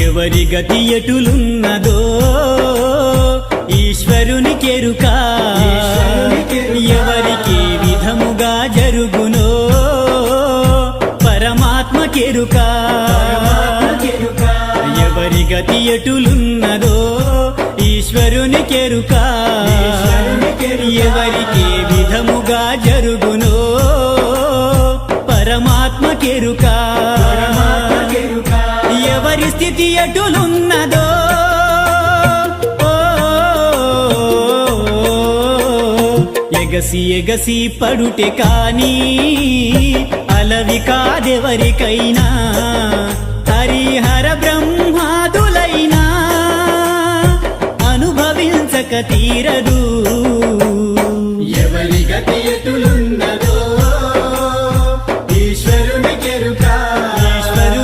ఎవరి గతి ఎటులున్నదో ఈశ్వరునికెరుక ఎవరికి విధముగా జరుగునో పరమాత్మకెరుక ఎవరి గతి ఎటులున్నదో ఈశ్వరునికెరుక ఎవరికి విధముగా జరుగునో పరమాత్మకెరుక ఎవరి స్థితి ఎటులున్నదో ఎగసి ఎగసి పడుటే కాని అలవి కాదెవరికైనా హరిహర బ్రహ్మాదులైనా అనుభవించక తీరదు